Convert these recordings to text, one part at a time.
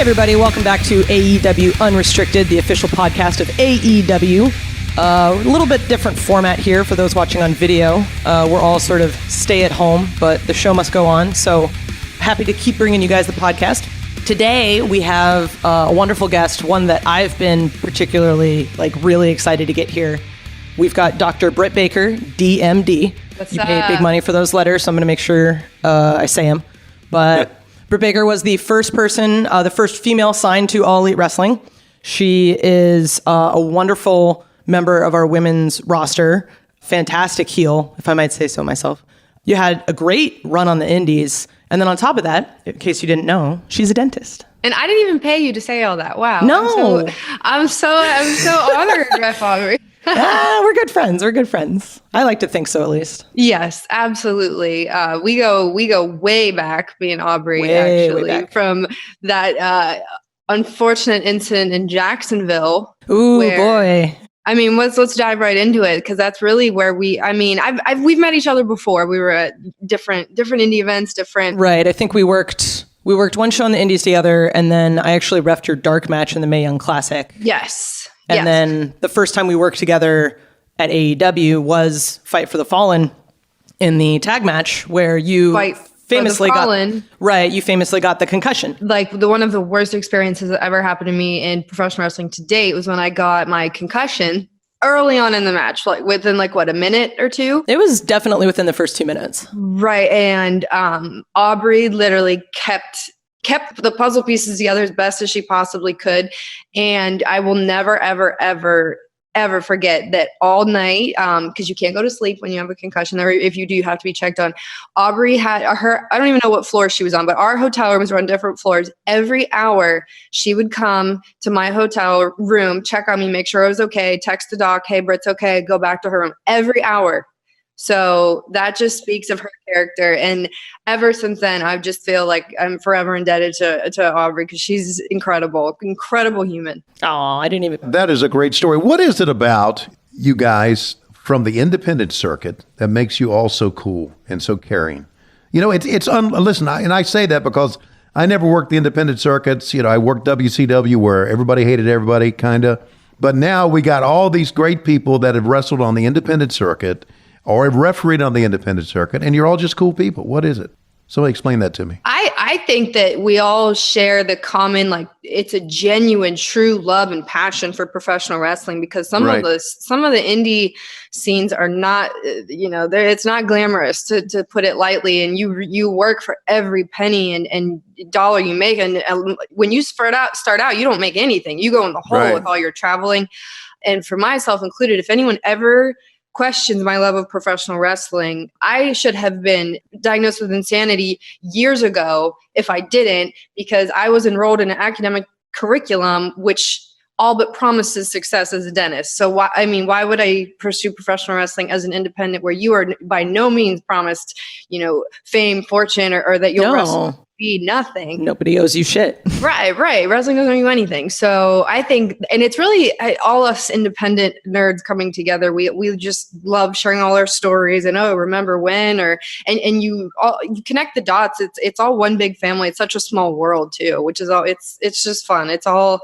everybody, welcome back to AEW Unrestricted, the official podcast of AEW. A little bit different format here for those watching on video. We're all sort of stay at home, but the show must go on, so happy to keep bringing you guys the podcast. Today, we have a wonderful guest, one that I've been particularly, really excited to get here. We've got Dr. Britt Baker DMD. What's you up? paid big money for those letters, so I'm going to make sure I say them. But Britt Baker was the first person, the first female signed to All Elite Wrestling. She is a wonderful member of our women's roster. Fantastic heel, if I might say so myself. You had a great run on the indies. And then on top of that, in case you didn't know, she's a dentist. And I didn't even pay you to say all that. Wow. No. I'm so honored, Ref Aubrey. We're good friends. We're good friends. I like to think so, at least. Yes, absolutely. We go way back, me and Aubrey, Way from that unfortunate incident in Jacksonville. Ooh, boy. I mean, let's dive right into it, because that's really where we've met each other before. We were at different indie events, Right. I think we worked one show on the indies together, and then I actually reffed your Dark match in the Mae Young Classic. Yes. And then the first time we worked together at AEW was Fight for the Fallen in the tag match, where you famously got the concussion. Like, one of the worst experiences that ever happened to me in professional wrestling to date was when I got my concussion early on in the match, within a minute or two. It was definitely within the first 2 minutes. Right. And Aubrey literally kept the puzzle pieces together as best as she possibly could. And I will never, ever, ever, ever forget that all night, because you can't go to sleep when you have a concussion, or if you do, you have to be checked on. Aubrey had I don't even know what floor she was on, but our hotel rooms were on different floors. Every hour she would come to my hotel room, check on me, make sure I was okay, text the doc, hey, Britt's okay, go back to her room every hour. So that just speaks of her character. And ever since then, I just feel like I'm forever indebted to Aubrey, because she's incredible human. Oh, I didn't even. That is a great story. What is it about you guys from the independent circuit that makes you all so cool and so caring? You know, listen, I say that because I never worked the independent circuits. You know, I worked WCW where everybody hated everybody, kind of. But now we got all these great people that have wrestled on the independent circuit or have refereed on the independent circuit, and you're all just cool people. What is it? Somebody explain that to me. I think that we all share the common, it's a genuine, true love and passion for professional wrestling, because some of the indie scenes are not, it's not glamorous, to put it lightly. And you work for every penny and dollar you make. And when you start out, you don't make anything. You go in the hole with all your traveling. And for myself included, if anyone ever questions my love of professional wrestling, I should have been diagnosed with insanity years ago if I didn't, because I was enrolled in an academic curriculum which all but promises success as a dentist. So why would I pursue professional wrestling as an independent, where you are by no means promised, fame, fortune, or that you'll wrestle be nothing. Nobody owes you shit. Right. Wrestling doesn't owe you anything. So I think, and it's really all us independent nerds coming together. We just love sharing all our stories and remember when, and you connect the dots. It's all one big family. It's such a small world too, which is all. It's just fun. It's all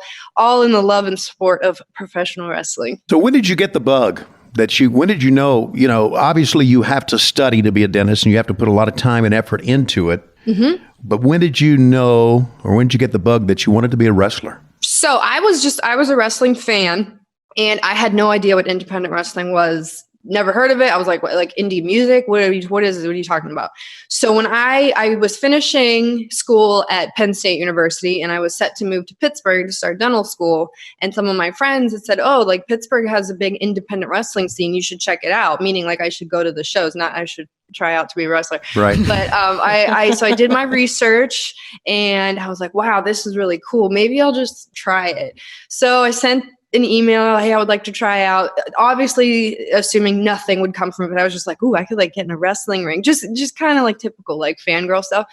in the love and support of professional wrestling. So when did you get the bug? When did you know, obviously you have to study to be a dentist and you have to put a lot of time and effort into it. Mm-hmm. But when did you know, or when did you get the bug that you wanted to be a wrestler? So I was a wrestling fan, and I had no idea what independent wrestling was. Never heard of it. I was like, what, like indie music? What is it? What are you talking about? So when I was finishing school at Penn State University, and I was set to move to Pittsburgh to start dental school, and some of my friends had said, oh, like Pittsburgh has a big independent wrestling scene. You should check it out. Meaning like I should go to the shows, not I should try out to be a wrestler. Right. But I did my research, and I was like, wow, this is really cool. Maybe I'll just try it. So I sent an email, hey, I would like to try out. Obviously, assuming nothing would come from it, I was just like, ooh, I could like get in a wrestling ring. Just kind of like typical like fangirl stuff.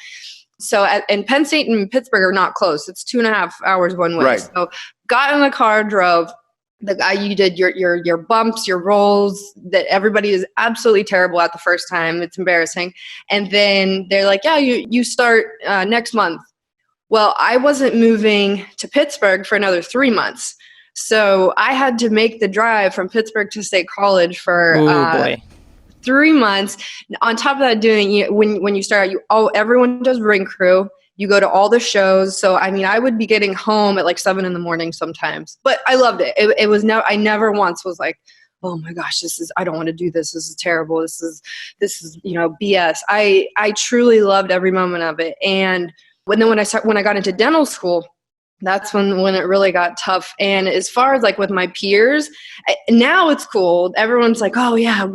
So and Penn State and Pittsburgh are not close. It's 2.5 hours one way. Right. So got in the car, drove. The guy, you did your bumps, your rolls that everybody is absolutely terrible at the first time. It's embarrassing. And then they're like, yeah, you start next month. Well, I wasn't moving to Pittsburgh for another 3 months. So I had to make the drive from Pittsburgh to State College for 3 months. On top of that, when you start out, everyone does ring crew. You go to all the shows. So, I mean, I would be getting home at like 7 a.m. sometimes, but I loved it. It was I never once was like, oh my gosh, I don't want to do this. This is terrible. This is, BS. I truly loved every moment of it. And when I got into dental school, that's when it really got tough. And as far as like with my peers, now it's cool. Everyone's like, oh yeah,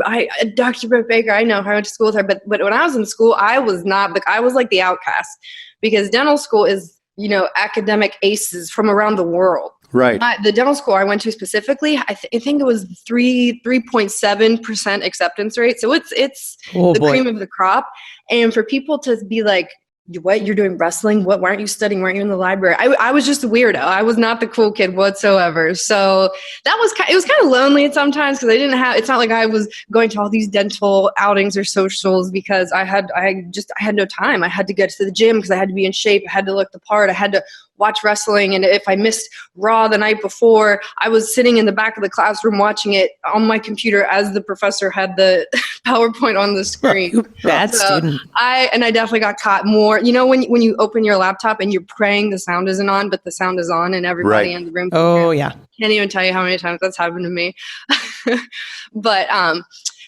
Dr. Britt Baker, I know her, I went to school with her. But when I was in school, I was not, I was like the outcast, because dental school is, academic aces from around the world. Right. The dental school I went to specifically, I think it was 3.7% acceptance rate. So it's cream of the crop. And for people to be like, what, you're doing wrestling? Why aren't you studying? Why aren't you in the library? I was just a weirdo. I was not the cool kid whatsoever. So it was kind of lonely at sometimes, because it's not like I was going to all these dental outings or socials, because I had no time. I had to get to the gym because I had to be in shape. I had to look the part. I had to watch wrestling. And if I missed Raw the night before, I was sitting in the back of the classroom watching it on my computer as the professor had the PowerPoint on the screen. Bad student. I definitely got caught more. When you open your laptop and you're praying the sound isn't on, but the sound is on and everybody in the room. Oh yeah. Can't even tell you how many times that's happened to me. But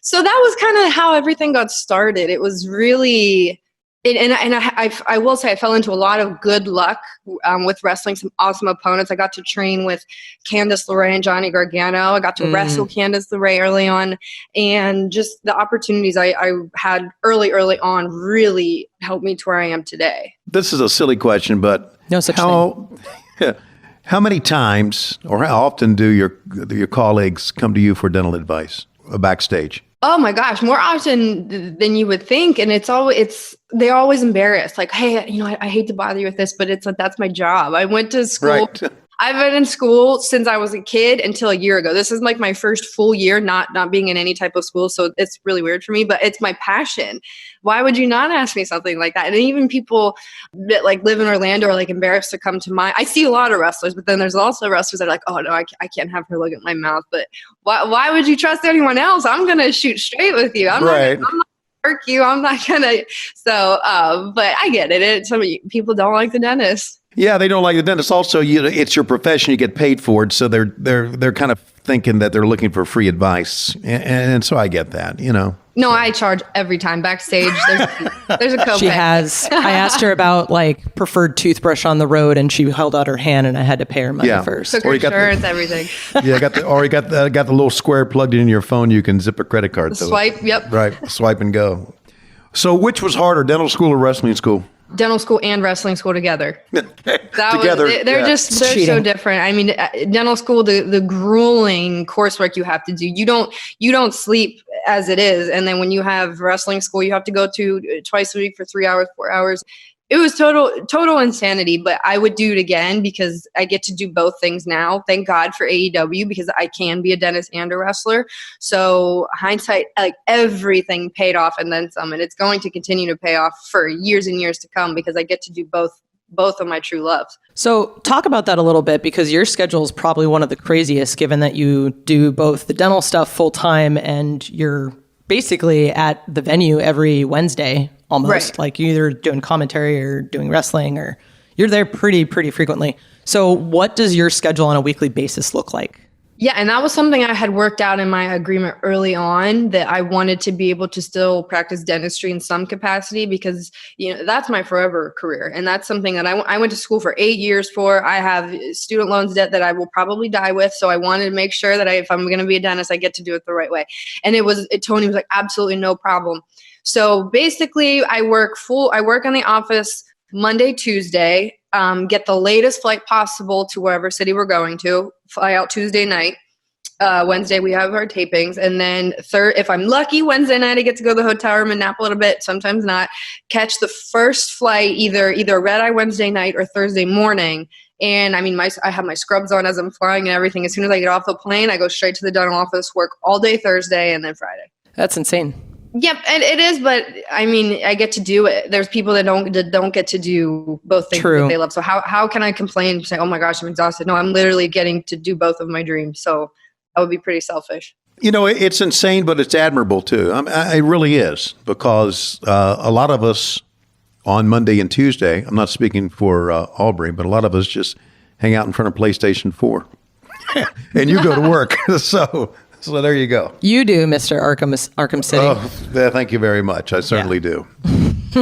so that was kind of how everything got started. It was really, I will say I fell into a lot of good luck with wrestling some awesome opponents. I got to train with Candice LeRae and Johnny Gargano. I got to wrestle Candice LeRae early on, and just the opportunities I had early on really helped me to where I am today. This is a silly question, but no such thing. How many times or how often do your colleagues come to you for dental advice backstage? Oh my gosh, more often than you would think. And they're always embarrassed. Like, hey, I hate to bother you with this, but that's my job. I went to school. Right. I've been in school since I was a kid until a year ago. This is like my first full year not being in any type of school. So it's really weird for me, but it's my passion. Why would you not ask me something like that? And even people that like live in Orlando are like embarrassed to come to I see a lot of wrestlers, but then there's also wrestlers that are like, oh no, I can't have her look at my mouth. But why would you trust anyone else? I'm going to shoot straight with you. I'm not hurt you. I'm not going to. So, but I get it. Some people don't like the dentist. Yeah, they don't like the dentist. Also, it's your profession; you get paid for it, so they're kind of thinking that they're looking for free advice, and so I get that, No, I charge every time backstage. There's a copay. She has. I asked her about like preferred toothbrush on the road, and she held out her hand, and I had to pay her money first. Took her insurance, everything. Yeah, got the little square plugged in your phone. You can zip a credit card. Swipe. Yep. Right. Swipe and go. So, which was harder, dental school or wrestling school? Dental school and wrestling school together. Together. They're so different. I mean, dental school, the grueling coursework you have to do. You don't sleep as it is. And then when you have wrestling school, you have to go to twice a week for 3 hours, 4 hours. It was total insanity, but I would do it again because I get to do both things now. Thank God for AEW, because I can be a dentist and a wrestler. So hindsight, like everything paid off and then some, and it's going to continue to pay off for years and years to come because I get to do both of my true loves. So talk about that a little bit, because your schedule is probably one of the craziest, given that you do both the dental stuff full time and you're basically at the venue every Wednesday. Almost right. Like you're either doing commentary or doing wrestling, or you're there pretty frequently. So what does your schedule on a weekly basis look like? Yeah, and that was something I had worked out in my agreement early on, that I wanted to be able to still practice dentistry in some capacity, because that's my forever career. And that's something that I went to school for 8 years for. I have student loans debt that I will probably die with. So I wanted to make sure that if I'm going to be a dentist, I get to do it the right way. And Tony was like, absolutely no problem. So basically I work in the office Monday, Tuesday, get the latest flight possible to wherever city we're going to, fly out Tuesday night. Wednesday we have our tapings, and then if I'm lucky, Wednesday night I get to go to the hotel room and nap a little bit, sometimes not, catch the first flight either red-eye Wednesday night or Thursday morning. And I mean, I have my scrubs on as I'm flying and everything. As soon as I get off the plane, I go straight to the dental office, work all day Thursday and then Friday. That's insane. Yep, and it is, but I mean, I get to do it. There's people that don't get to do both things that they love. So how can I complain and say, oh my gosh, I'm exhausted? No, I'm literally getting to do both of my dreams. So that would be pretty selfish. You know, it's insane, but it's admirable too. It really is, because a lot of us on Monday and Tuesday, I'm not speaking for Aubrey, but a lot of us just hang out in front of PlayStation 4 and you go to work. So there you go. You do, Mr. Arkham City. Oh, thank you very much. I certainly do.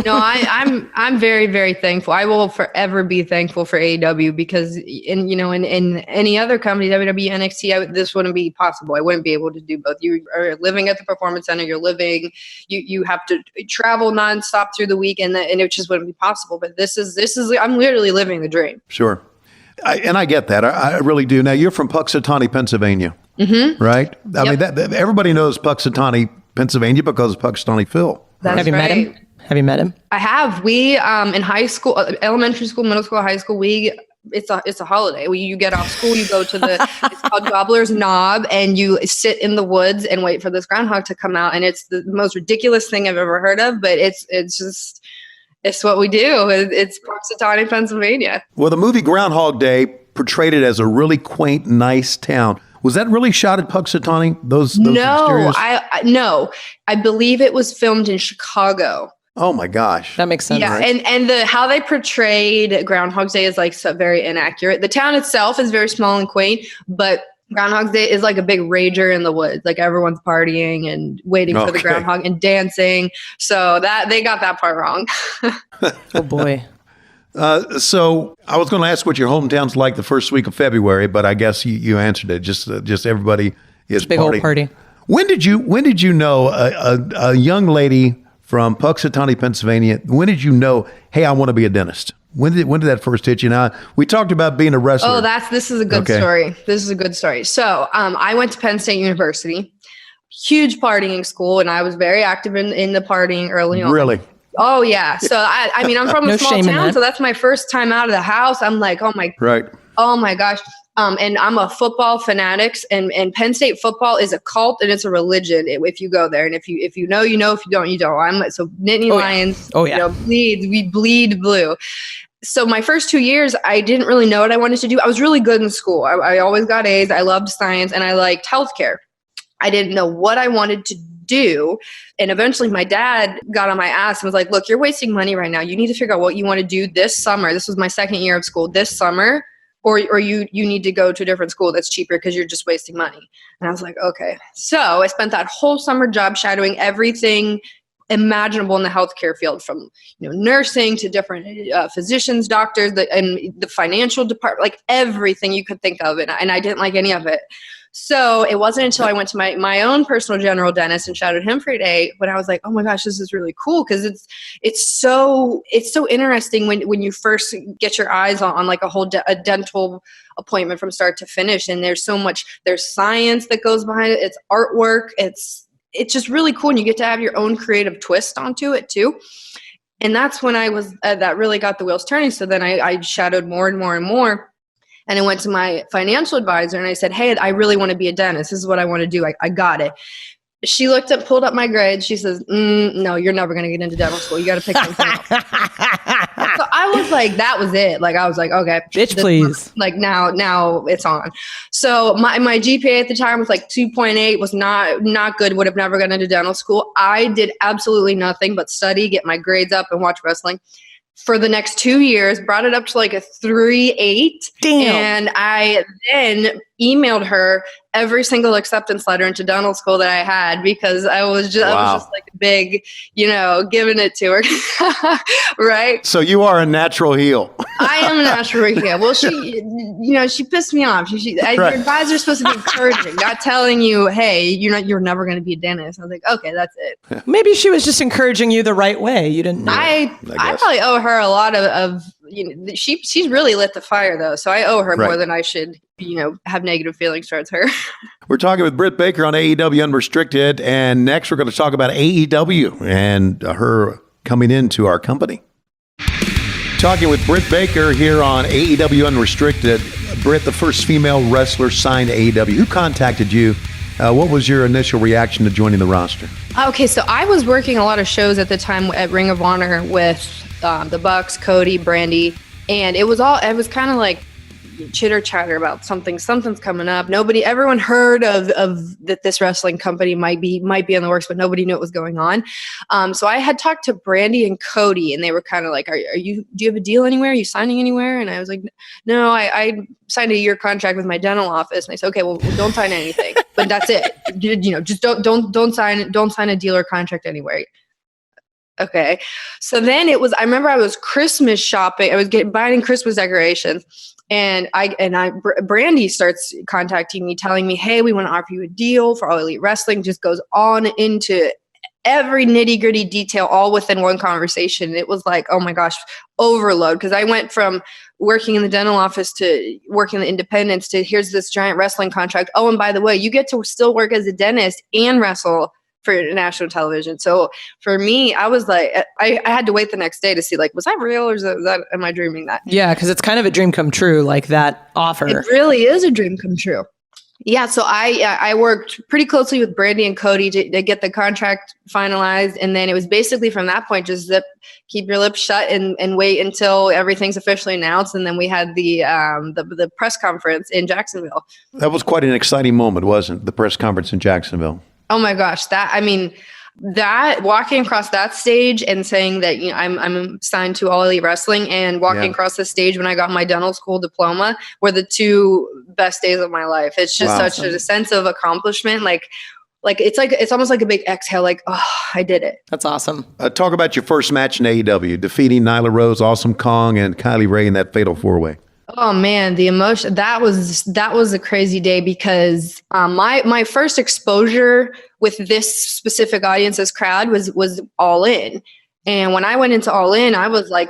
No, I'm very, very thankful. I will forever be thankful for AEW, because in any other company, WWE, NXT, this wouldn't be possible. I wouldn't be able to do both. You are living at the Performance Center. You have to travel nonstop through the week, and it just wouldn't be possible. But this is I'm literally living the dream. Sure. I get that. I really do. Now, you're from Puxatawny, Pennsylvania, right? I mean, everybody knows Puxatawny, Pennsylvania, because of Puxatawny Phil. That's Have you met him? Have you met him? I have. We in high school, elementary school, middle school, high school, it's a holiday. You get off school, you go to it's called Gobbler's Knob, and you sit in the woods and wait for this groundhog to come out. And it's the most ridiculous thing I've ever heard of, but it's what we do. It's Puxatawny, Pennsylvania. Well, the movie Groundhog Day portrayed it as a really quaint, nice town. Was that really shot at Puxatawny? Those exteriors? No. I believe it was filmed in Chicago. Oh my gosh, that makes sense. Yeah, right? and how they portrayed Groundhog Day is very inaccurate. The town itself is very small and quaint, but Groundhog Day is like a big rager in the woods. Like everyone's partying and waiting for the groundhog and dancing. So that they got that part wrong. Oh boy. So I was going to ask what your hometown's like the first week of February, but I guess you answered it. Just everybody is big old party. When did you know a young lady from Puxatawny, Pennsylvania? When did you know, hey, I want to be a dentist? When did that first hit you? Now, we talked about being a wrestler. Oh, this is a good story. This is a good story. So I went to Penn State University, huge partying school, and I was very active in the partying early on. Really? Oh, yeah. So, I mean, I'm from a small town, so that's my first time out of the house. I'm like, oh my gosh. And I'm a football fanatic, and Penn State football is a cult, and it's a religion if you go there. And if you know, you know. If you don't, you don't. So Nittany Lions, we bleed blue. So my first 2 years, I didn't really know what I wanted to do. I was really good in school. I always got A's. I loved science, and I liked healthcare. I didn't know what I wanted to do. And eventually my dad got on my ass and was like, look, you're wasting money right now. You need to figure out what you want to do this summer. This was my second year of school, this summer. Or you need to go to a different school that's cheaper because you're just wasting money. And I was like, okay. So I spent that whole summer job shadowing everything imaginable in the healthcare field, from nursing to different physicians, doctors, and the financial department, like everything you could think of. And I didn't like any of it. So it wasn't until I went to my own personal general dentist and shadowed him for a day when I was like, oh my gosh, this is really cool, because it's so interesting when you first get your eyes on like a dental appointment from start to finish. And there's science that goes behind it. It's artwork. It's just really cool, and you get to have your own creative twist onto it too. And that's when I was that really got the wheels turning. So then I shadowed more and more and more. And I went to my financial advisor and I said, hey, I really want to be a dentist. This is what I want to do. I got it. She pulled up my grades. She says, no, you're never going to get into dental school. You got to pick something else. So I was like, that was it. Like, I was like, okay. Bitch, please. Like now it's on. So my GPA at the time was like 2.8, was not good. Would have never gotten into dental school. I did absolutely nothing but study, get my grades up, and watch wrestling for the next 2 years, brought it up to like a 3.8. Damn. And I then emailed her every single acceptance letter into dental school that I had, because I was just like a big, giving it to her. Right. So you are a natural heel. I am a natural heel. Well, she pissed me off. Your advisor's supposed to be encouraging, not telling you, hey, you're never going to be a dentist. I was like, okay, that's it. Maybe she was just encouraging you the right way. You didn't know. I probably owe her a lot of she's really lit the fire though. So I owe her more than I should, have negative feelings towards her. We're talking with Britt Baker on AEW Unrestricted. And next we're going to talk about AEW and her coming into our company. Talking with Britt Baker here on AEW Unrestricted. Britt, the first female wrestler signed to AEW. Who contacted you What was your initial reaction to joining the roster? Okay, so I was working a lot of shows at the time at Ring of Honor with the Bucks, Cody, Brandy, and it was kind of like chitter chatter about something's coming up. Everyone heard of that this wrestling company might be in the works, but nobody knew what was going on. So I had talked to Brandy and Cody, and they were kind of like, do you have a deal anywhere? Are you signing anywhere? And I was like, no, I signed a year contract with my dental office. And I said, okay, well don't sign anything, but that's it. Just don't sign a deal or contract anywhere. Okay. So then I remember I was Christmas shopping. I was buying Christmas decorations. And Brandy starts contacting me, telling me, hey, we want to offer you a deal for All Elite Wrestling. Just goes on into every nitty gritty detail, all within one conversation. It was like, oh my gosh, overload. Because I went from working in the dental office to working in the independents to here's this giant wrestling contract. Oh, and by the way, you get to still work as a dentist and wrestle for national television. So for me, I was like, I had to wait the next day to see, like, was that real or am I dreaming that? Yeah, because it's kind of a dream come true, like that offer. It really is a dream come true. Yeah, so I worked pretty closely with Brandy and Cody to get the contract finalized, and then it was basically from that point just keep your lips shut and wait until everything's officially announced. And then we had the press conference in Jacksonville. That was quite an exciting moment, wasn't it? The press conference in Jacksonville. Oh my gosh, that walking across that stage and saying that I'm signed to All Elite Wrestling and walking across the stage when I got my dental school diploma were the two best days of my life. It's just such a sense of accomplishment. Like it's almost like a big exhale. Like, oh, I did it. That's awesome. Talk about your first match in AEW, defeating Nyla Rose, Awesome Kong, and Kylie Ray in that fatal 4-way. Oh man, the emotion, that was a crazy day because my first exposure with this specific audience's crowd was All In. And when I went into All In, I was like,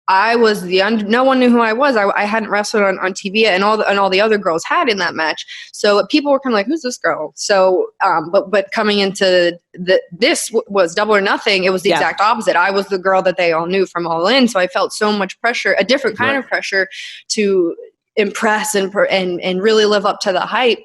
no one knew who I was. I hadn't wrestled on TV, and all the other girls had in that match. So people were kind of like, who's this girl? So, but coming into this was Double or Nothing. It was the exact opposite. I was the girl that they all knew from All In. So I felt so much pressure, a different kind of pressure to impress and really live up to the hype.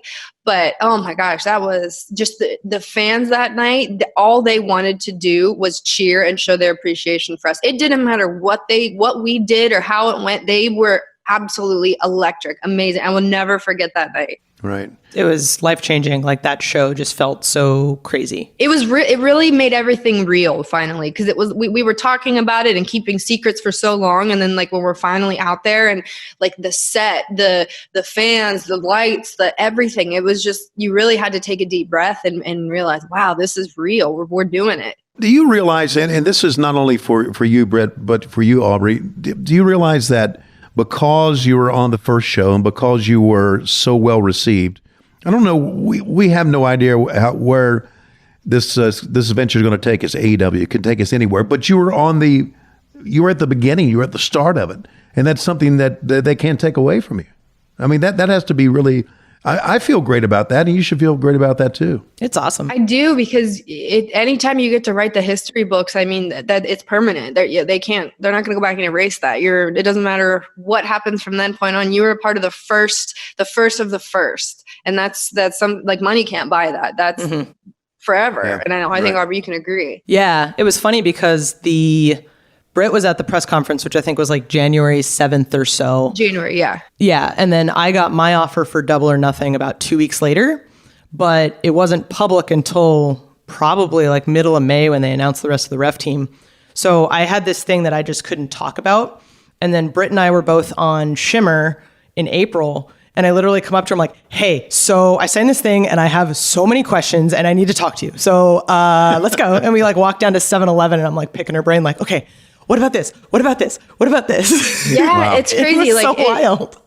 But oh my gosh, that was just the fans that night. All they wanted to do was cheer and show their appreciation for us. It didn't matter what we did or how it went. They were absolutely electric, amazing. I will never forget that night. Right. It was life-changing. Like that show just felt so crazy. It was it really made everything real finally, because it was we were talking about it and keeping secrets for so long, and then like when we're finally out there and like the set, the fans, the lights, the everything, it was just, you really had to take a deep breath and realize, wow, this is real. We're doing it. Do you realize, and this is not only for you, Britt, but for you, Aubrey, do you realize that because you were on the first show and because you were so well received, I don't know, we have no idea where this adventure is going to take us. AEW, it can take us anywhere, but you were at the beginning, you were at the start of it, and that's something that they can't take away from you. I mean, that has to be really, I feel great about that, and you should feel great about that too. It's awesome. I do, because anytime you get to write the history books, I mean, that it's permanent. They're not going to go back and erase that. It doesn't matter what happens from that point on. You were a part of the first of the first, and that's some, like, money can't buy that. That's forever. Yeah, and I think Aubrey, you can agree. Yeah, it was funny because Britt was at the press conference, which I think was like January 7th or so. January, yeah. Yeah, and then I got my offer for Double or Nothing about 2 weeks later, but it wasn't public until probably like middle of May when they announced the rest of the ref team. So I had this thing that I just couldn't talk about. And then Britt and I were both on Shimmer in April, and I literally come up to him like, hey, so I signed this thing and I have so many questions and I need to talk to you. So let's go. And we like walk down to 7-Eleven and I'm like picking her brain like, okay, what about this? What about this? What about this? Yeah, wow. It's crazy. It was so wild.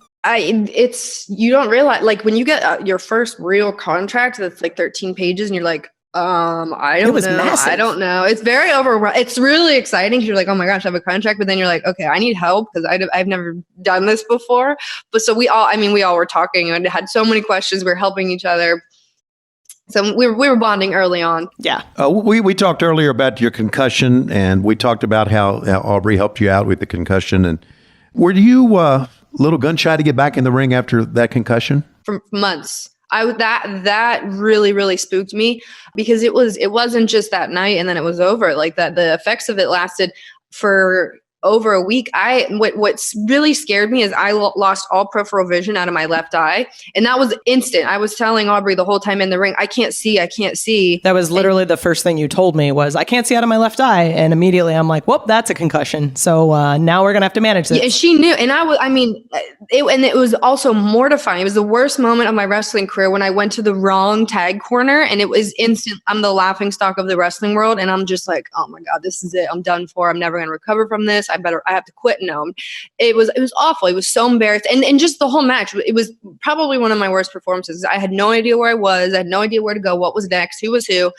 You don't realize, like, when you get your first real contract that's like 13 pages and you're like, I don't know. Massive. I don't know. It's very overwhelming. It's really exciting. You're like, oh my gosh, I have a contract. But then you're like, okay, I need help because I've never done this before. But so we all were talking and had so many questions. We're helping each other. So we were bonding early on. Yeah. We talked earlier about your concussion, and we talked about how Aubrey helped you out with the concussion. And were you a little gun shy to get back in the ring after that concussion? For months. That really, really spooked me, because it wasn't just that night and then it was over. Like that, the effects of it lasted for over a week. What's really scared me is I lost all peripheral vision out of my left eye, and that was instant. I was telling Aubrey the whole time in the ring, I can't see. That was literally the first thing you told me was, I can't see out of my left eye, and immediately I'm like, whoop, that's a concussion. So now we're gonna have to manage this. Yeah, she knew, and it was also mortifying. It was the worst moment of my wrestling career when I went to the wrong tag corner, and it was instant. I'm the laughing stock of the wrestling world, and I'm just like, oh my God, this is it. I'm done for. I'm never gonna recover from this. I have to quit. No, it was awful. It was so embarrassed. And just the whole match, it was probably one of my worst performances. I had no idea where I was. I had no idea where to go, what was next, who was who.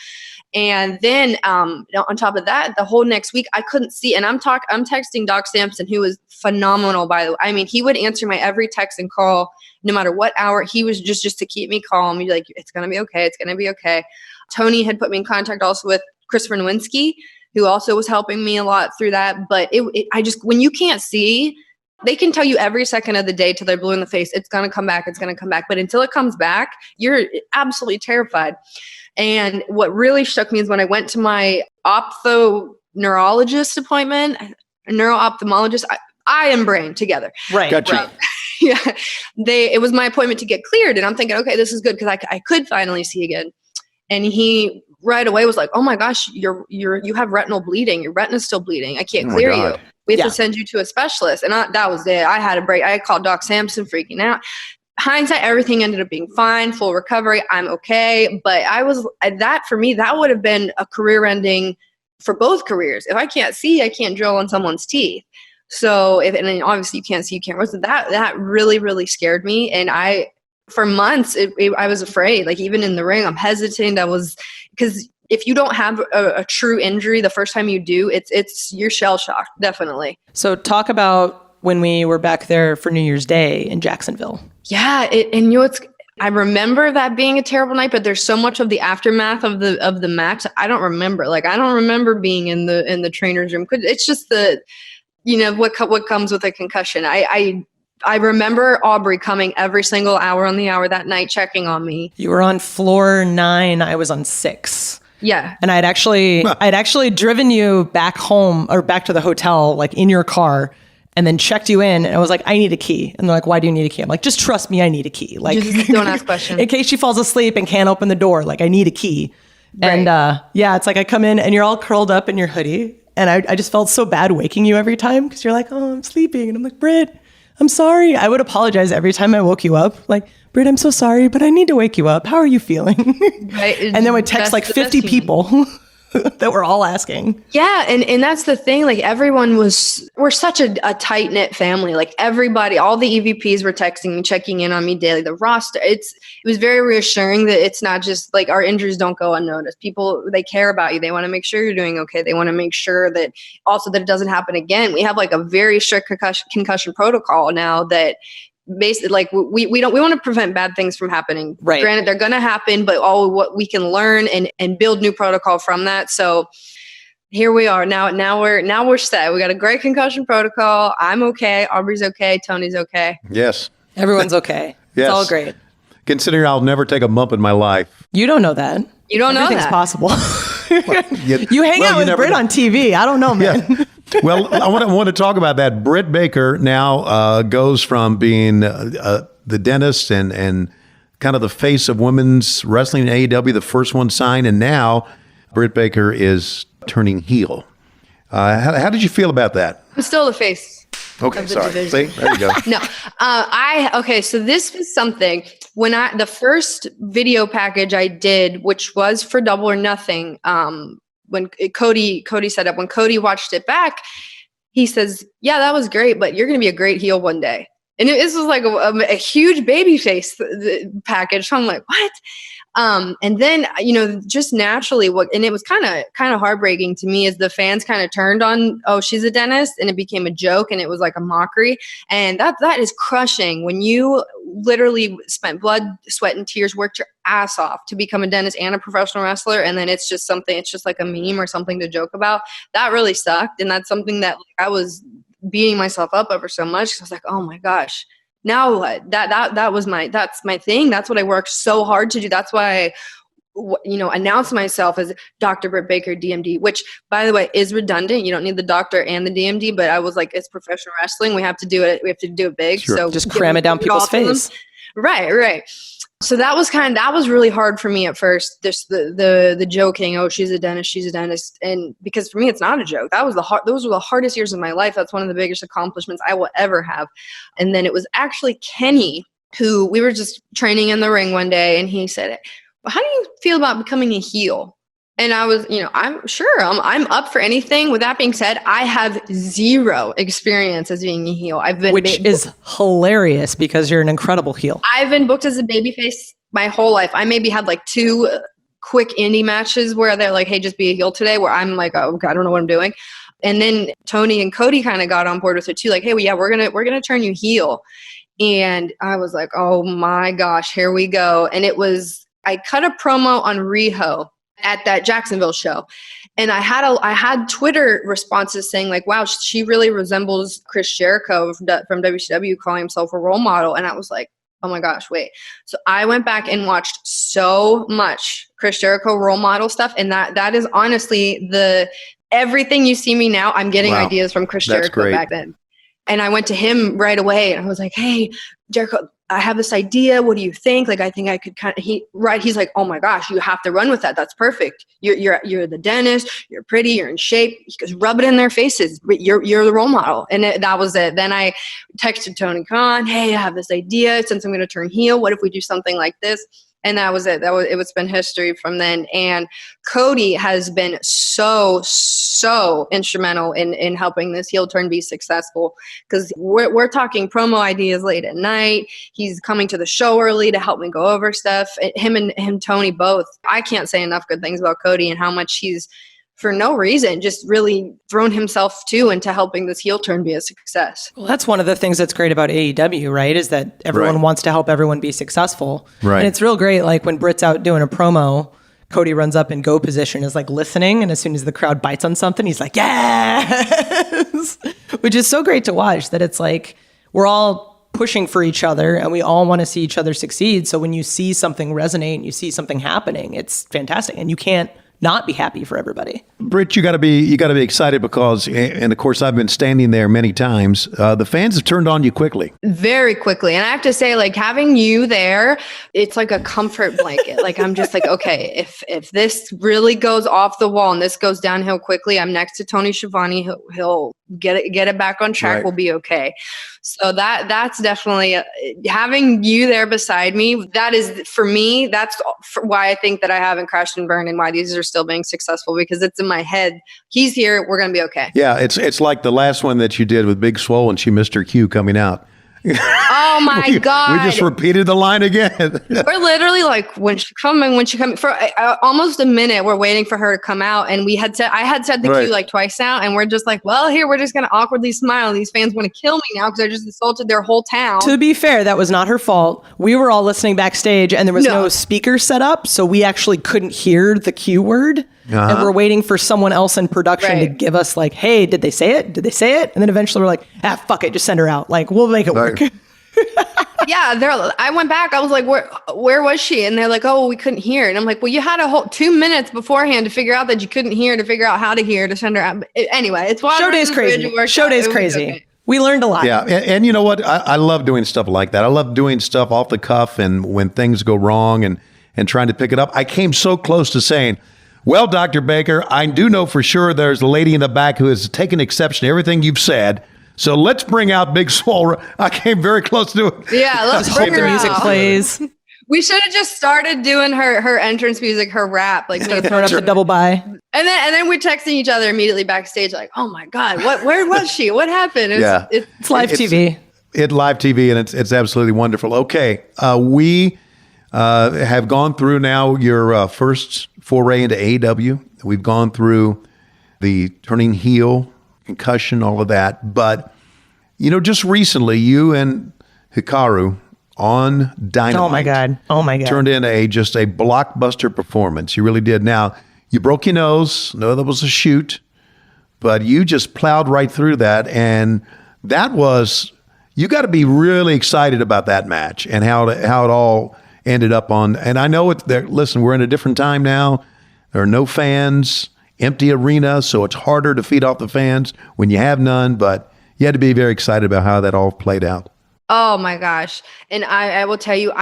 And then on top of that, the whole next week, I couldn't see. And I'm texting Doc Sampson, who was phenomenal, by the way. I mean, he would answer my every text and call, no matter what hour. He was just to keep me calm. He'd be like, it's going to be okay. It's going to be okay. Tony had put me in contact also with Christopher Nowinski, who also was helping me a lot through that. But when you can't see, they can tell you every second of the day till they're blue in the face, it's going to come back. It's going to come back. But until it comes back, you're absolutely terrified. And what really shook me is when I went to my ophthalmologist appointment, neuro-ophthalmologist, eye and brain together. Right. Gotcha. Right. Yeah. It was my appointment to get cleared. And I'm thinking, okay, this is good, because I could finally see again. And he right away was like, oh my gosh, you have retinal bleeding. Your retina's still bleeding. I can't clear you. We have to send you to a specialist. And that was it. I had a break. I called Doc Sampson, freaking out. Hindsight, everything ended up being fine, full recovery. I'm okay. But for me, that would have been a career ending for both careers. If I can't see, I can't drill on someone's teeth. So and then obviously you can't see, you can't run. So that really, really scared me. And for months, I was afraid. Like even in the ring, I'm hesitant. Because if you don't have a true injury the first time you do, you're shell shocked, definitely. So talk about when we were back there for New Year's Day in Jacksonville. Yeah, I remember that being a terrible night, but there's so much of the aftermath of the match I don't remember. Like I don't remember being in the trainer's room. It's just what comes with a concussion. I remember Aubrey coming every single hour on the hour that night, checking on me. You were on floor 9. I was on 6. Yeah. And I'd actually driven you back home or back to the hotel, like in your car, and then checked you in. And I was like, I need a key. And they're like, why do you need a key? I'm like, just trust me, I need a key. Like, just don't ask questions. In case she falls asleep and can't open the door, like I need a key. Right. And it's like I come in and you're all curled up in your hoodie. And I just felt so bad waking you every time, because you're like, oh, I'm sleeping. And I'm like, Britt, I'm sorry. I would apologize every time I woke you up. Like, Britt, I'm so sorry, but I need to wake you up. How are you feeling? Right. And then would text like 50 people that were all asking. Yeah. And that's the thing. Like we're such a tight-knit family. Like everybody, all the EVPs were texting me, checking in on me daily. The roster, it was very reassuring that it's not just like our injuries don't go unnoticed. People, they care about you. They want to make sure you're doing okay. They want to make sure that it doesn't happen again. We have like a very strict concussion protocol now that basically, like we want to prevent bad things from happening. Right. Granted, they're going to happen, but all what we can learn and build new protocol from that. So here we are now we're set. We got a great concussion protocol. I'm okay. Aubrey's okay. Tony's okay. Yes. Everyone's okay. Yes. It's all great. Considering I'll never take a bump in my life. You don't know that. You don't know Everything's that. Possible. You hang out with Britt on TV. I don't know, man. Yeah. Well, I want to talk about that. Britt Baker now goes from being the dentist and kind of the face of women's wrestling in AEW, the first one signed, and now Britt Baker is turning heel. How did you feel about that? I'm still the face. Okay, sorry. See, there you go. No, so this was something when the first video package I did, which was for Double or Nothing, when Cody set up, when Cody watched it back, he says, yeah, that was great, but you're going to be a great heel one day. And this was like a huge baby face package. So I'm like, what? And then, just naturally and it was kind of heartbreaking to me as the fans kind of turned on, oh, she's a dentist, and it became a joke and it was like a mockery. And that is crushing when you literally spent blood, sweat, and tears, worked your ass off to become a dentist and a professional wrestler. And then it's just like a meme or something to joke about. That really sucked. And that's something that I was beating myself up over so much. I was like, oh my gosh, Now what? That's my thing. That's what I worked so hard to do. That's why I announced myself as Dr. Britt Baker DMD, which, by the way, is redundant. You don't need the doctor and the DMD, but I was like, it's professional wrestling. We have to do it. We have to do it big. Sure. So just cram it down people's face. Right. So that was really hard for me at first. Just the joking, oh, she's a dentist. And because for me, it's not a joke. Those were the hardest years of my life. That's one of the biggest accomplishments I will ever have. And then it was actually Kenny, who we were just training in the ring one day, and he said, how do you feel about becoming a heel? And I was, I'm sure I'm up for anything. With that being said, I have zero experience as being a heel. Which is hilarious because you're an incredible heel. I've been booked as a babyface my whole life. I maybe had like 2 quick indie matches where they're like, hey, just be a heel today, where I'm like, oh, God, I don't know what I'm doing. And then Tony and Cody kind of got on board with it too. Like, hey, well, yeah, we're gonna turn you heel. And I was like, oh my gosh, here we go. And I cut a promo on Riho at that Jacksonville show. And I had Twitter responses saying like, wow, she really resembles Chris Jericho from WCW, calling himself a role model. And I was like, oh my gosh, wait. So I went back and watched so much Chris Jericho role model stuff. And that is honestly everything you see me now, I'm getting ideas from Chris Jericho back then. And I went to him right away and I was like, hey, Jericho, I have this idea. What do you think? Like, I think I could he's like, oh my gosh, you have to run with that. That's perfect. You're the dentist. You're pretty. You're in shape. He goes, rub it in their faces. You're the role model. And that was it. Then I texted Tony Khan, hey, I have this idea. Since I'm going to turn heel, what if we do something like this? And that was it. It's been history from then. And Cody has been so instrumental in helping this heel turn be successful, because we're talking promo ideas late at night. He's coming to the show early to help me go over stuff. Him and Tony both. I can't say enough good things about Cody and how much he's, for no reason, just really thrown himself into helping this heel turn be a success. Well, that's one of the things that's great about AEW, right? Is that everyone wants to help everyone be successful. Right. And it's real great. Like when Britt's out doing a promo, Cody runs up in go position, is like listening. And as soon as the crowd bites on something, he's like, yes, which is so great to watch, that it's like, we're all pushing for each other and we all want to see each other succeed. So when you see something resonate and you see something happening, it's fantastic. And you can't not be happy for everybody. Britt, you got to be excited because, and of course, I've been standing there many times. The fans have turned on you quickly, very quickly, and I have to say, like, having you there, it's like a comfort blanket. Like, I'm just like, okay, if this really goes off the wall and this goes downhill quickly, I'm next to Tony Schiavone. He'll get it back on track. Right. We'll be okay. So that's definitely having you there beside me. That is, for me, that's why I think that I haven't crashed and burned and why these are still being successful, because it's in my head. He's here. We're going to be okay. Yeah. It's like the last one that you did with Big Swole and she missed her cue coming out. Oh my God. We just repeated the line again. We're literally like, when she coming for almost a minute, we're waiting for her to come out. And I had said the cue like twice now. And we're just like, well, here, we're just going to awkwardly smile. These fans want to kill me now because I just insulted their whole town. To be fair, that was not her fault. We were all listening backstage and there was no speaker set up. So we actually couldn't hear the cue word. And we're waiting for someone else in production to give us like, hey, did they say it? Did they say it? And then eventually we're like, fuck it, just send her out. Like, we'll make it work. Yeah, I went back. I was like, where was she? And they're like, oh, we couldn't hear. And I'm like, well, you had a whole 2 minutes beforehand to figure out that you couldn't hear, to figure out how to hear, to send her out. Anyway, it's Show day's crazy. Show day's crazy. Okay. We learned a lot. Yeah, and you know what? I love doing stuff like that. I love doing stuff off the cuff and when things go wrong and trying to pick it up. I came so close to saying, well, Dr. Baker, I do know for sure there's a lady in the back who has taken exception to everything you've said. So let's bring out Big Swole. I came very close to it. Yeah, let's hope the music plays. We should have just started doing her entrance music, her rap, like throwing up the double by. And then we're texting each other immediately backstage, like, oh my God, where was she? What happened? It's live TV. It's live TV, and it's absolutely wonderful. Okay, we have gone through now your first foray into AEW. We've gone through the turning heel, concussion, all of that. But, just recently, you and Hikaru on Dynamite. Oh my God. Turned in just a blockbuster performance. You really did. Now, you broke your nose. No, that was a shoot. But you just plowed right through that. And that was you got to be really excited about that match and how it all ended up on. And I know it's there. Listen, we're in a different time now. There are no fans, empty arena, so it's harder to feed off the fans when you have none. But you had to be very excited about how that all played out. Oh my gosh. And I will tell you,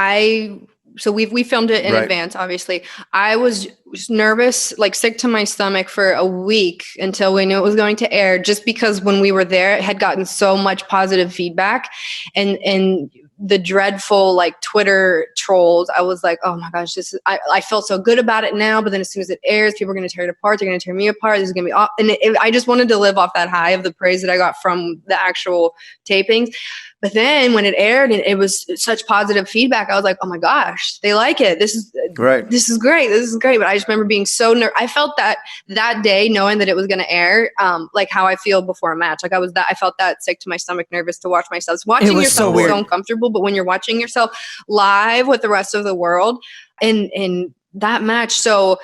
so we filmed it in advance, obviously. I was nervous, like sick to my stomach for a week until we knew it was going to air, just because when we were there, it had gotten so much positive feedback and the dreadful like Twitter trolls. I was like, oh my gosh, I feel so good about it now. But then as soon as it airs, people are going to tear it apart. They're going to tear me apart. This is going to be off. And I just wanted to live off that high of the praise that I got from the actual tapings. But then when it aired and it was such positive feedback, I was like, oh my gosh, they like it. This is great. This is great. But I just remember being so nervous. I felt that day, knowing that it was going to air, like how I feel before a match. Like I felt that sick to my stomach, nervous to watch myself. Watching yourself is so uncomfortable, but when you're watching yourself live with the rest of the world and that match. So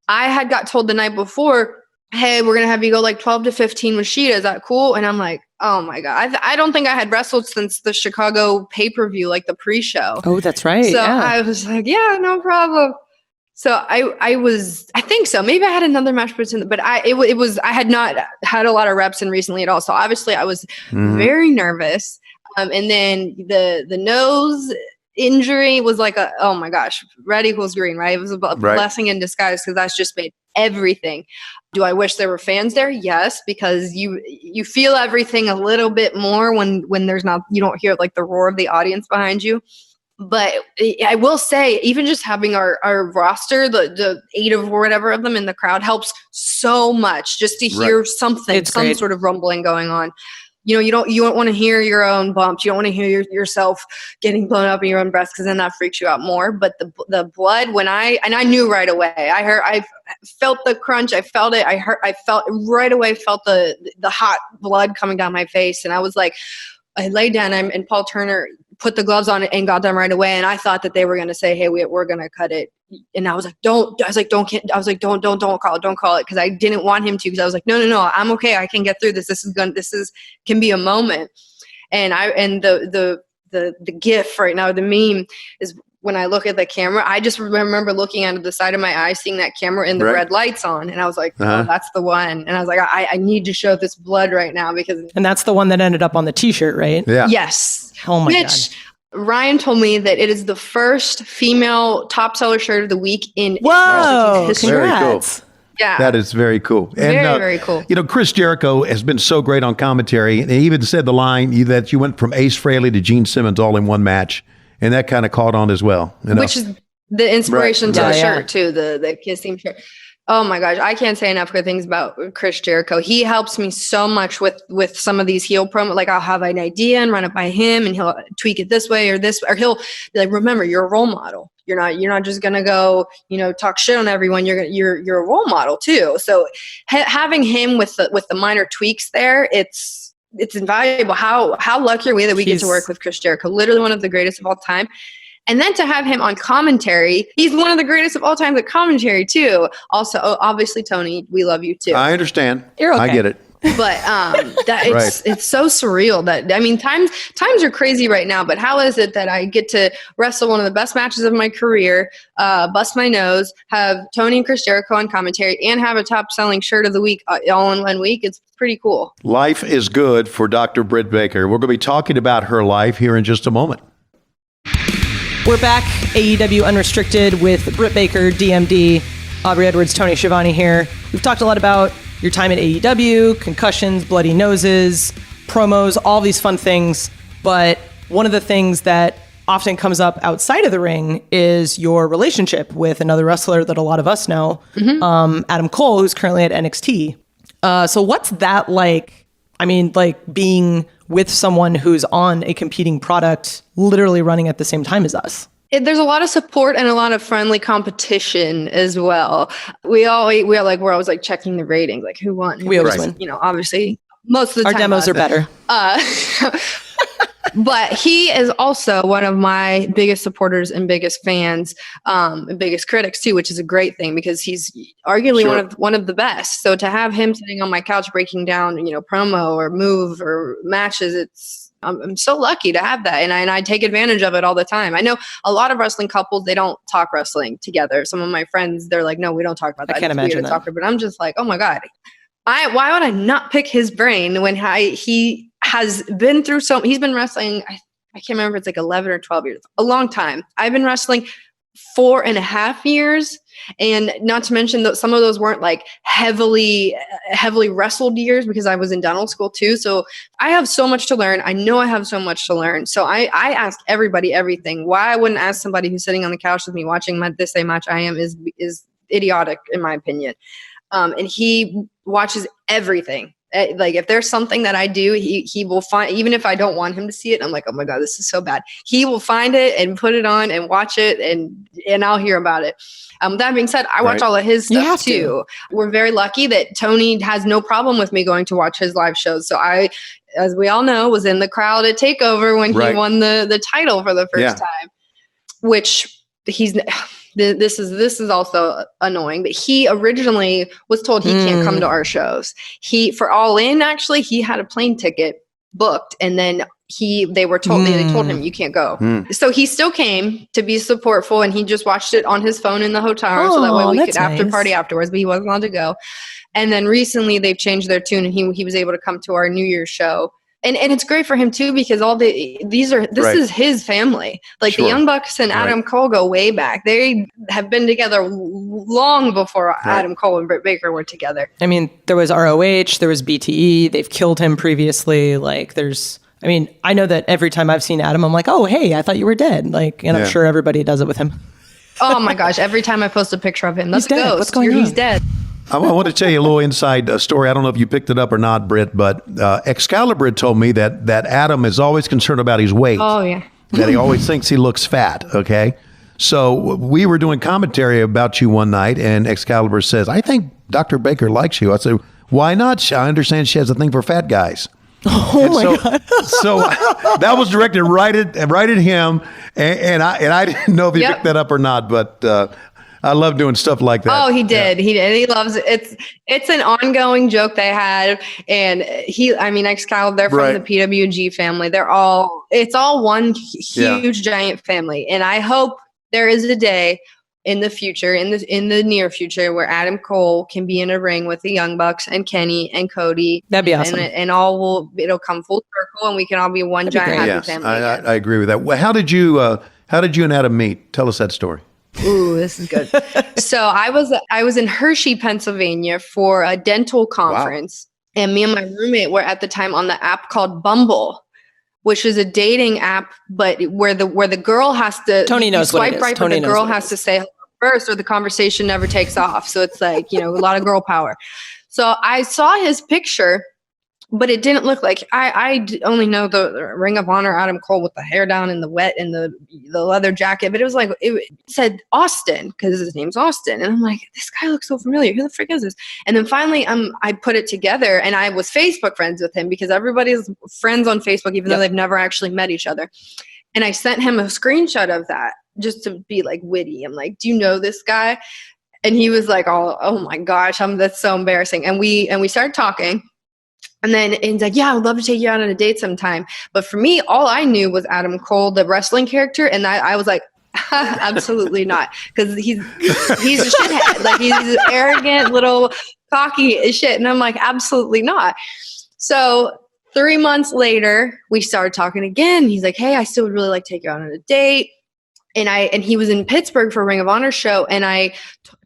I had got told the night before, hey, we're going to have you go like 12 to 15 with Shida. Is that cool? And I'm like, oh my God. I don't think I had wrestled since the Chicago pay-per-view, like the pre-show. Oh, that's right. So I was like, yeah, no problem. So I think so. Maybe I had another match, but I had not had a lot of reps in recently at all. So obviously I was very nervous. And then the nose injury was like oh my gosh, red equals green, right? It was a blessing in disguise because that's just made everything. Do I wish there were fans there? Yes, because you feel everything a little bit more when there's not, you don't hear like the roar of the audience behind you. But I will say, even just having our roster, the 8 or whatever of them in the crowd helps so much just to hear something, some sort of rumbling going on. You know, you don't want to hear your own bumps. You don't want to hear yourself getting blown up in your own breath, because then that freaks you out more. But the blood, I knew right away. I felt the crunch. I felt it. I felt right away. Felt the hot blood coming down my face, and I was like, I laid down and Paul Turner put the gloves on and got them right away. And I thought that they were going to say, hey, we're going to cut it. And I was like, don't call it. Cause I didn't want him to, cause I was like, no, I'm okay. I can get through this. This can be a moment. And the gif right now, the meme is when I look at the camera, I just remember looking out of the side of my eye, seeing that camera and the red lights on. And I was like, oh, that's the one. And I was like, I need to show this blood right now, because. And that's the one that ended up on the t-shirt, right? Yeah. Yes. Oh my God. Ryan told me that it is the first female top seller shirt of the week in Whoa, history. Very cool. Yeah. That is very cool. And, very cool. You know, Chris Jericho has been so great on commentary. And he even said the line that you went from Ace Frehley to Gene Simmons all in one match. And that kind of caught on as well. You know? Which is the inspiration to the shirt, too, the Kiss Team shirt. Oh my gosh, I can't say enough good things about Chris Jericho. He helps me so much with some of these heel promo. Like, I'll have an idea and run it by him, and he'll tweak it this way or this, or he'll be like, remember, you're a role model. You're not just gonna go, talk shit on everyone. You're a role model too. So having him with the minor tweaks there, it's invaluable. How lucky are we that we get to work with Chris Jericho? Literally one of the greatest of all time. And then to have him on commentary, he's one of the greatest of all time at commentary too. Also, obviously, Tony, we love you too. I understand. You're okay. I get it. But it's so surreal that, I mean, times are crazy right now, but how is it that I get to wrestle one of the best matches of my career, bust my nose, have Tony and Chris Jericho on commentary, and have a top selling shirt of the week all in 1 week? It's pretty cool. Life is good for Dr. Britt Baker. We're going to be talking about her life here in just a moment. We're back, AEW Unrestricted with Britt Baker, DMD, Aubrey Edwards, Tony Schiavone here. We've talked a lot about your time at AEW, concussions, bloody noses, promos, all these fun things. But one of the things that often comes up outside of the ring is your relationship with another wrestler that a lot of us know, Adam Cole, who's currently at NXT. So what's that like? I mean, like being with someone who's on a competing product, literally running at the same time as us. There's a lot of support and a lot of friendly competition as well. We're always like checking the ratings, like who won. We always win. Obviously, most of the time our demos are better. But he is also one of my biggest supporters and biggest fans, and biggest critics too, which is a great thing because he's arguably one of the best. So to have him sitting on my couch breaking down, promo or move or matches, I'm so lucky to have that. And I take advantage of it all the time. I know a lot of wrestling couples, they don't talk wrestling together. Some of my friends, they're like, no, we don't talk about that. I can't imagine that. But I'm just like, oh my God, why would I not pick his brain when he has been through he's been wrestling, I can't remember, it's like 11 or 12 years, a long time. I've been wrestling 4.5 years. And not to mention that some of those weren't like heavily wrestled years, because I was in dental school too. So I have so much to learn. I know I have so much to learn. So I ask everybody everything. Why I wouldn't ask somebody who's sitting on the couch with me watching this same match I am is idiotic in my opinion. And he watches everything. Like if there's something that I do, he will find, even if I don't want him to see it, I'm like, oh my God, this is so bad. He will find it and put it on and watch it, and I'll hear about it. That being said, I watch all of his stuff too. We're very lucky that Tony has no problem with me going to watch his live shows. So I, as we all know, was in the crowd at TakeOver when he won the title for the first time, which this is also annoying, but he originally was told he can't come to our shows. For All In, actually, he had a plane ticket booked, and then they told him you can't go. So he still came to be supportful, and he just watched it on his phone in the hotel room, so that way we could after party afterwards, but he wasn't allowed to go. And then recently they've changed their tune, and he was able to come to our New Year's show. And it's great for him too, because this is his family. Like the Young Bucks and Adam Cole go way back. They have been together long before Adam Cole and Britt Baker were together. I mean, there was ROH, there was BTE. They've killed him previously. Like I know that every time I've seen Adam, I'm like, oh, hey, I thought you were dead. Like, and I'm sure everybody does it with him. Oh my gosh. Every time I post a picture of him, that's he's dead. What's going on? He's dead. I want to tell you a little inside story. I don't know if you picked it up or not, Britt, but Excalibur told me that Adam is always concerned about his weight. Oh, yeah. That he always thinks he looks fat, okay? So we were doing commentary about you one night, and Excalibur says, I think Dr. Baker likes you. I said, why not? I understand she has a thing for fat guys. Oh, God. So that was directed right at him, and I didn't know if he picked that up or not, but I love doing stuff like that. Oh, he did. He did. He loves it. It's an ongoing joke they had. And Excalibur, they're from the PWG family. It's all one huge giant family. And I hope there is a day in the future, in the near future, where Adam Cole can be in a ring with the Young Bucks and Kenny and Cody. That'd be awesome. And it'll come full circle, and we can all be one giant happy family. I agree with that. Well, how did you and Adam meet? Tell us that story. Ooh, this is good. So I was in Hershey, Pennsylvania for a dental conference. Wow. And me and my roommate were at the time on the app called Bumble, which is a dating app, but where the girl has to Tony knows swipe what it is. right, Tony but the girl has to say hello first, or the conversation never takes off. So it's like, a lot of girl power. So I saw his picture, but it didn't look like I only know the Ring of Honor Adam Cole with the hair down in the wet and the leather jacket, but it was like it said Austin because his name's Austin, and I'm like, this guy looks so familiar. Who the frick is this? And then finally, I put it together, and I was Facebook friends with him because everybody's friends on Facebook, even though they've never actually met each other. And I sent him a screenshot of that just to be like witty. I'm like, do you know this guy? And he was like, oh my gosh, that's so embarrassing. And we started talking. And then he's like, yeah, I would love to take you out on a date sometime. But for me, all I knew was Adam Cole, the wrestling character. And I was like, absolutely not. Because he's a shithead. Like, he's an arrogant, little cocky shit. And I'm like, absolutely not. So 3 months later, we started talking again. He's like, hey, I still would really like to take you out on a date. And he was in Pittsburgh for a Ring of Honor show, and I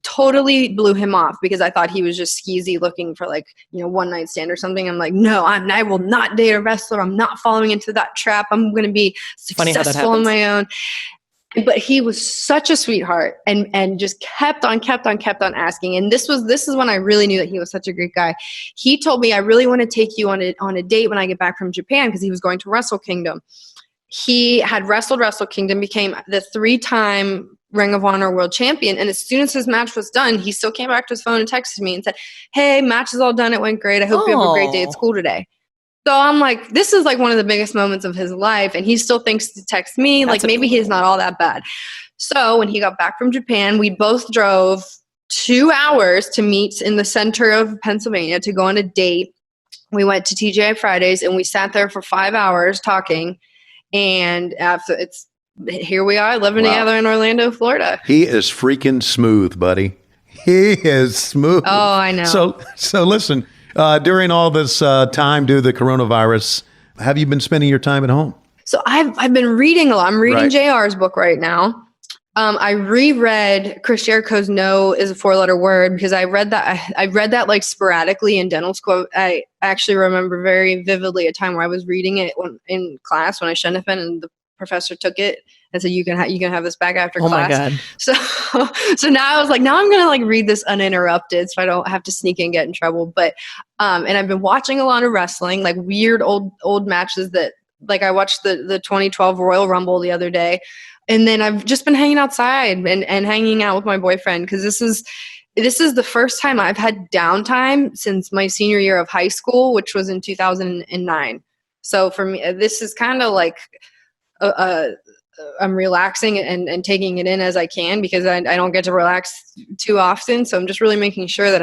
totally blew him off because I thought he was just skeezy looking for one night stand or something. I'm like, no, I will not date a wrestler. I'm not falling into that trap. I'm going to be successful on my own. But he was such a sweetheart and just kept on asking. And this is when I really knew that he was such a great guy. He told me, I really want to take you on a date when I get back from Japan, because he was going to Wrestle Kingdom. He had wrestled Wrestle Kingdom, became the 3-time Ring of Honor World Champion. And as soon as his match was done, he still came back to his phone and texted me and said, hey, match is all done. It went great. I hope you have a great day at school today. So I'm like, this is like one of the biggest moments of his life. And he still thinks to text me. Like, maybe he's not all that bad. So when he got back from Japan, we both drove 2 hours to meet in the center of Pennsylvania to go on a date. We went to TGI Fridays and we sat there for 5 hours talking. And after here we are living together in Orlando, Florida. He is freaking smooth, buddy. He is smooth. Oh, I know. So listen, during all this time due to the coronavirus, have you been spending your time at home? So I've been reading a lot. I'm reading JR's book right now. I reread Chris Jericho's "No is a 4-letter word" because I read that like sporadically in dental school. I actually remember very vividly a time where I was reading it in class when I shouldn't have been, and the professor took it and said, "You can have this back after class." Oh my God! So now I was like, now I'm gonna like read this uninterrupted, so I don't have to sneak and get in trouble. But and I've been watching a lot of wrestling, like weird old matches that like I watched the 2012 Royal Rumble the other day. And then I've just been hanging outside and hanging out with my boyfriend because this is the first time I've had downtime since my senior year of high school, which was in 2009. So for me, this is kind of like I'm relaxing and taking it in as I can because I don't get to relax too often. So I'm just really making sure that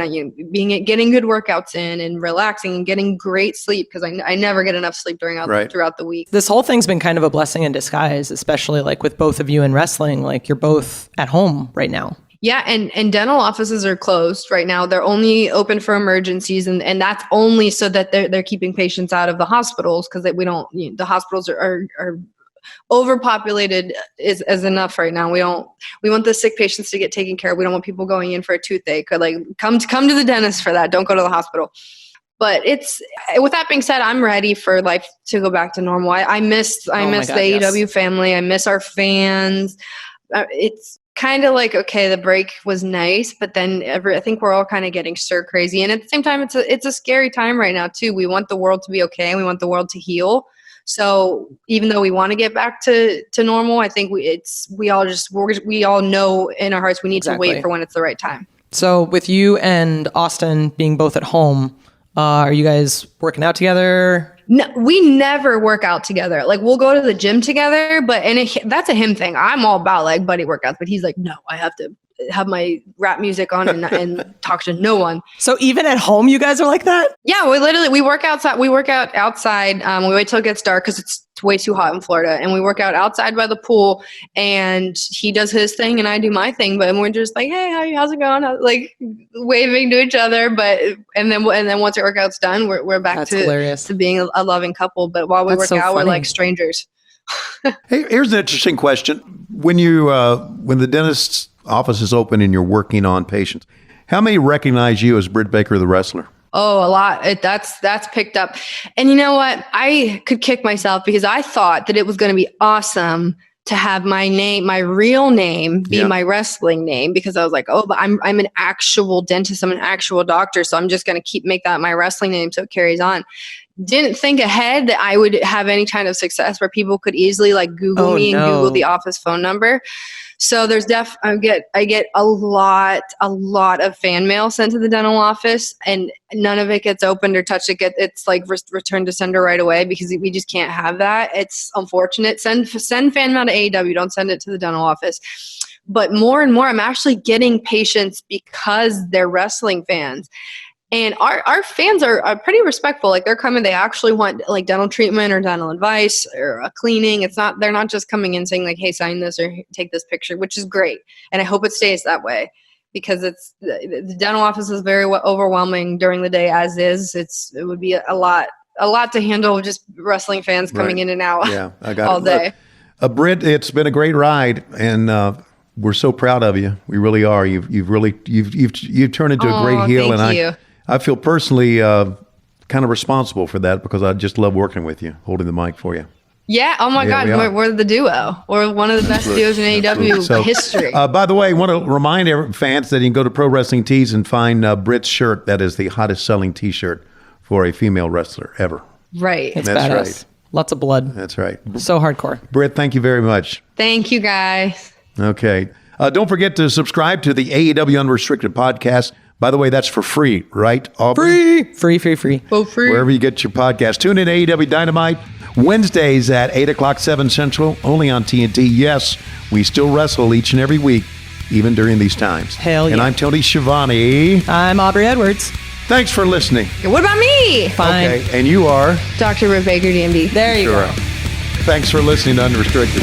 getting good workouts in and relaxing and getting great sleep because I never get enough sleep throughout the week. This whole thing's been kind of a blessing in disguise, especially like with both of you in wrestling. Like you're both at home right now. Yeah, and dental offices are closed right now. They're only open for emergencies, and that's only so that they're keeping patients out of the hospitals because the hospitals are overpopulated is enough right now. We want the sick patients to get taken care of. We don't want people going in for a toothache or like come to the dentist for that. Don't go to the hospital. But with that being said, I'm ready for life to go back to normal. I miss the AEW family. I miss our fans. It's kind of like, okay, the break was nice, but then I think we're all kind of getting stir crazy. And at the same time, it's a scary time right now too. We want the world to be okay. And we want the world to heal. So even though we want to get back to normal, I think we all know in our hearts we need to wait for when it's the right time. So with you and Austin being both at home, are you guys working out together? No, we never work out together. Like we'll go to the gym together, that's a him thing. I'm all about like buddy workouts, but he's like, no, I have to have my rap music on and talk to no one. So even at home, you guys are like that? Yeah, we work outside. We work out outside. We wait till it gets dark because it's way too hot in Florida, and we work out outside by the pool. And he does his thing, and I do my thing. But we're just like, hey, how's it going? Like waving to each other. And then once the workout's done, we're back to being a loving couple. But while we work out, we're like strangers. Hey, here's an interesting question: when the dentist's office is open and you're working on patients, how many recognize you as Britt Baker, the wrestler? Oh, a lot. That's picked up. And you know what? I could kick myself because I thought that it was going to be awesome to have my real name be my wrestling name because I was like, oh, but I'm an actual dentist. I'm an actual doctor. So I'm just going to make that my wrestling name so it carries on. Didn't think ahead that I would have any kind of success where people could easily like Google me and Google the office phone number. So there's I get a lot of fan mail sent to the dental office, and none of it gets opened or touched. It's like returned to sender right away because we just can't have that. It's unfortunate. Send fan mail to AEW. Don't send it to the dental office. But more and more, I'm actually getting patients because they're wrestling fans. And our fans are pretty respectful. Like they're coming, they actually want like dental treatment or dental advice or a cleaning. They're not just coming in saying like, hey, sign this or take this picture, which is great. And I hope it stays that way because the dental office is very overwhelming during the day as is. It would be a lot to handle just wrestling fans coming in and out all day. Britt, it's been a great ride and, we're so proud of you. We really are. You've turned into a great heel, and I feel personally kind of responsible for that because I just love working with you, holding the mic for you. Yeah. Oh my God, we're the duo. We're one of the best duos in AEW history. By the way, I want to remind fans that you can go to Pro Wrestling Tees and find Britt's shirt. That is the hottest selling T-shirt for a female wrestler ever. Right. It's That's badass. Right. Lots of blood. That's right. So hardcore. Britt, thank you very much. Thank you, guys. Okay. Don't forget to subscribe to the AEW Unrestricted podcast. By the way, that's for free, right, Aubrey? Free. Oh, free. Wherever you get your podcast. Tune in to AEW Dynamite Wednesdays at 8 o'clock, 7 Central, only on TNT. Yes, we still wrestle each and every week, even during these times. Hell yeah. And I'm Tony Schiavone. I'm Aubrey Edwards. Thanks for listening. What about me? Fine. Okay, and you are? Dr. Britt Baker DMD. There you go. Thanks for listening to Unrestricted.